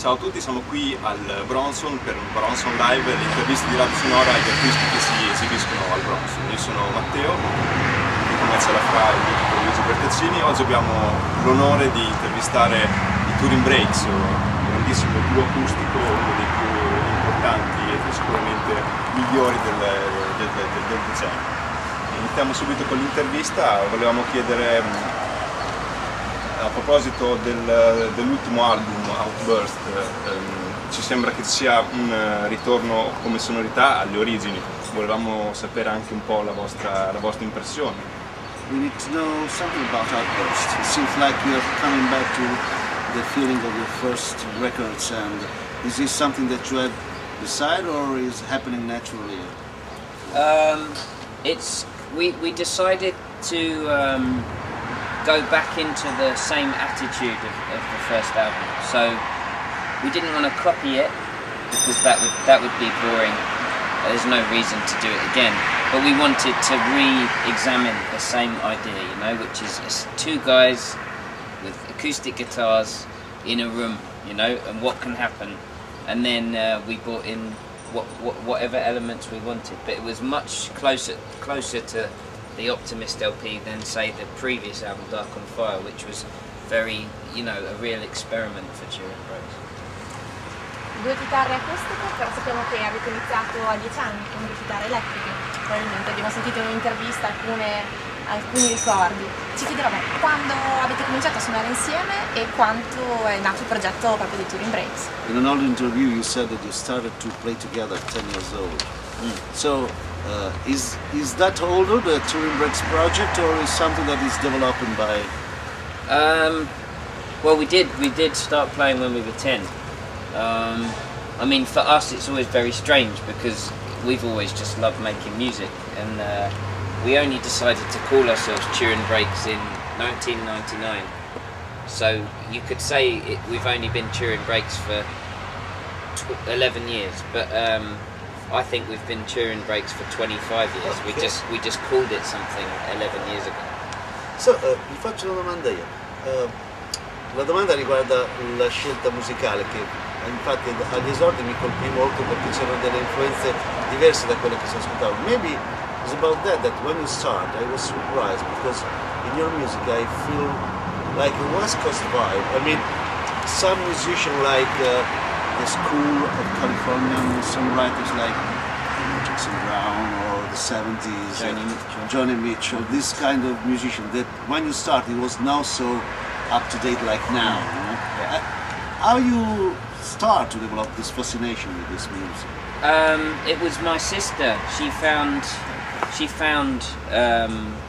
Ciao a tutti, siamo qui al Bronson per un Bronson Live, le interviste di radio sonora agli artisti che si esibiscono al Bronson. Io sono Matteo, che con me ce la fa il mitico Luigi Bertaccini. Oggi abbiamo l'onore di intervistare i Turinbrakes, un grandissimo duo acustico, uno dei più importanti e sicuramente migliori del decennio. Iniziamo subito con l'intervista. Volevamo chiedere, a proposito dell'ultimo album, Outburst, ci sembra che sia un ritorno come sonorità alle origini. Volevamo sapere anche un po' la vostra impressione. We need to know something about Outburst. It seems like you're coming back to the feeling of your first records, and is this something that you have decided or is happening naturally? We decided to go back into the same attitude of the first album. So we didn't want to copy it because that would be boring. There's no reason to do it again. But we wanted to re-examine the same idea, you know, which is two guys with acoustic guitars in a room, you know, and what can happen. And then we brought in whatever elements we wanted, but it was much closer to the Optimist LP than, say, the previous album, Dark on Fire, which was very, you know, a real experiment for Turinbrakes. Due chitarre acustiche, però sappiamo che avete iniziato a 10 anni con le chitarre elettriche. Probabilmente abbiamo sentito in un'intervista alcuni ricordi. Ci chiederemo quando avete cominciato a suonare insieme e quanto è nato il progetto proprio di Turinbrakes. In an old interview you said that you started to play together at 10 years old. So is that older, the Turinbrakes project, or is something that is developing by? Well, we did start playing when we were 10. I mean, for us it's always very strange because we've always just loved making music, and we only decided to call ourselves Turinbrakes in 1999. So you could say we've only been Turinbrakes for 11 years, but I think we've been Turinbrakes for 25 years. Okay. We just called it something 11 years ago. So, vi faccio una domanda io. La domanda riguarda la scelta musicale che infatti agli esordi mi colpì molto perché c'erano delle influenze diverse da quelle che si ascoltavo. Maybe it's about that when you start I was surprised because in your music I feel like a West Coast vibe. I mean, some musicians like the school of Californian songwriters like Jackson Brown or the 70s, Johnny Mitchell, this kind of musician that when you start it was not so up to date like now. You know? Yeah. How you start to develop this fascination with this music? It was my sister. She found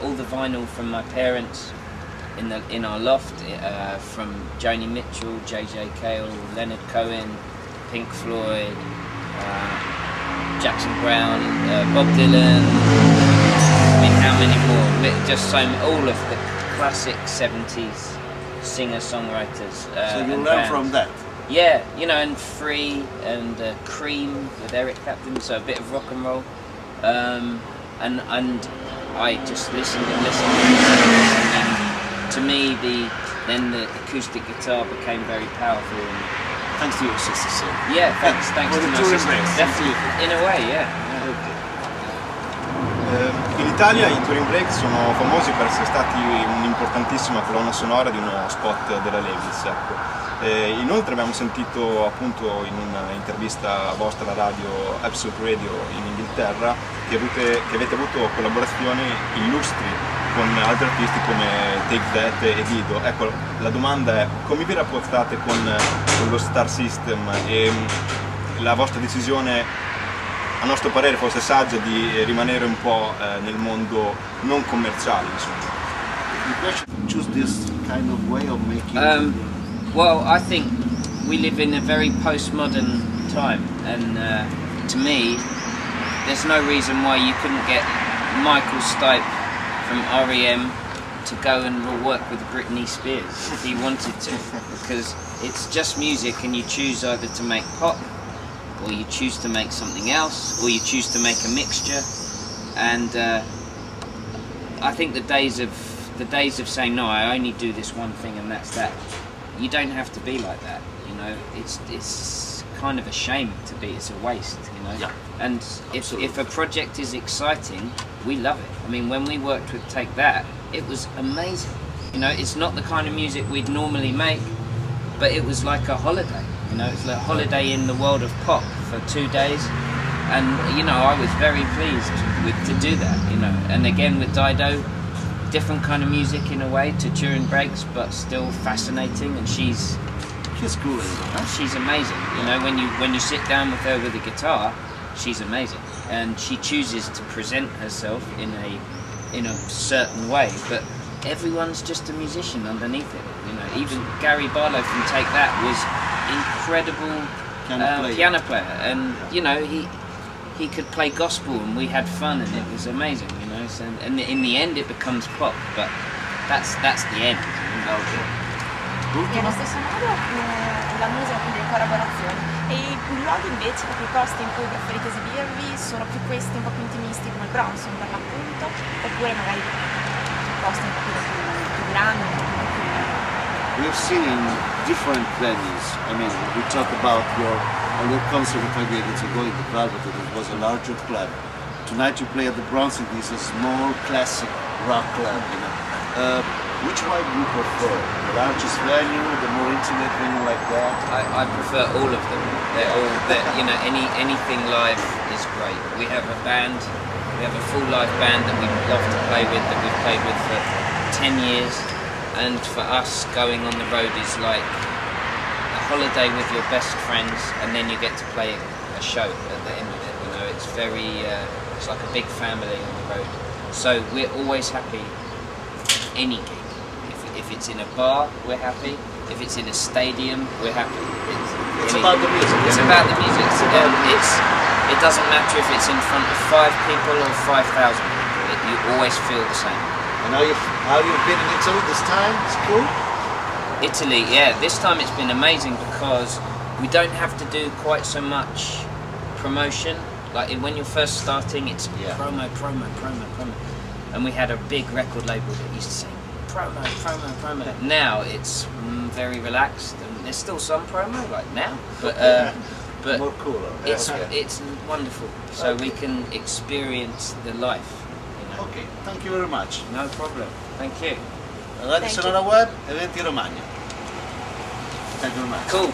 all the vinyl from my parents in our loft, from Joni Mitchell, J.J. Cale, Leonard Cohen, Pink Floyd, Jackson Brown, Bob Dylan. I mean, how many more? Just all of the classic 70s singer-songwriters. So you learn from that? Yeah, you know, and Free and Cream with Eric Clapton, so a bit of rock and roll. And I just listened and listened and listened, and to me then the acoustic guitar became very powerful. Thanks to your sister, so. Yeah, thanks to my sister. Definitely, in a way, yeah. In Italia i Turinbrakes sono famosi per essere stati un'importantissima colonna sonora di uno spot della Levi's, ecco. Inoltre abbiamo sentito appunto in un'intervista vostra alla radio Absolute Radio in Inghilterra che avete avuto collaborazioni illustri con altri artisti come Take That e Dido. Ecco, la domanda è: come vi rapportate con lo Star System e la vostra decisione, a nostro parere forse saggia, di rimanere un po' nel mondo non commerciale, insomma? You choose this kind of way of making well, I think we live in a very postmodern time, and to me there's no reason why you couldn't get Michael Stipe from REM to go and work with Britney Spears if he wanted to, because it's just music and you choose either to make pop or you choose to make something else or you choose to make a mixture. And I think the days of saying no, I only do this one thing and that's that, you don't have to be like that. You know, it's kind of a shame to be. It's a waste. You know. Yeah. And if a project is exciting, we love it. I mean, when we worked with Take That, it was amazing. You know, it's not the kind of music we'd normally make, but it was like a holiday. You know, it's like a holiday in the world of pop for 2 days. And you know, I was very pleased to do that. You know, and again with Dido, different kind of music in a way to Turinbrakes, but still fascinating. And she's cool, isn't it? She's amazing. You know, when you sit down with her with a guitar, she's amazing, and she chooses to present herself in a certain way. But everyone's just a musician underneath it. You know, even Gary Barlow from Take That was incredible piano player, and you know he could play gospel, and we had fun, and it was amazing. You know, so, and in the end it becomes pop, but that's the end. E allo stesso modo la musica, quindi le collaborazioni. E i luoghi invece, proprio i posti in cui preferite esibirvi, sono più questi un po' più intimisti come il Bronson per l'appunto, oppure magari posti un po' più grandi, un po' più... We've seen in different venues. I mean, we talk about on your concert if I be able to go in the Velvet, it was a larger club. Tonight you play at the Bronson, this is a small classic rock club, you know. Which one do you prefer? The largest venue, the more intimate venue like that? I prefer all of them. You know, anything live is great. We have a band, we have a full live band that we love to play with, that we've played with for 10 years. And for us, going on the road is like a holiday with your best friends, and then you get to play a show at the end of it. You know, it's very, it's like a big family on the road. So we're always happy any gig. If it's in a bar, we're happy. If it's in a stadium, we're happy. It's about the music. It's about the music. It doesn't matter if it's in front of 5 people or 5,000 people. You always feel the same. And how you've been in Italy this time? It's cool? Italy, yeah. This time it's been amazing because we don't have to do quite so much promotion. Like when you're first starting, it's promo. And we had a big record label that used to say, promo. Now it's very relaxed, and there's still some promo like now, but more cooler. It's wonderful. So we can experience the life. You know? Okay, thank you very much. No problem. Thank you. Radio Sonora Web, Eventi Romagna. Thank you very much. Cool.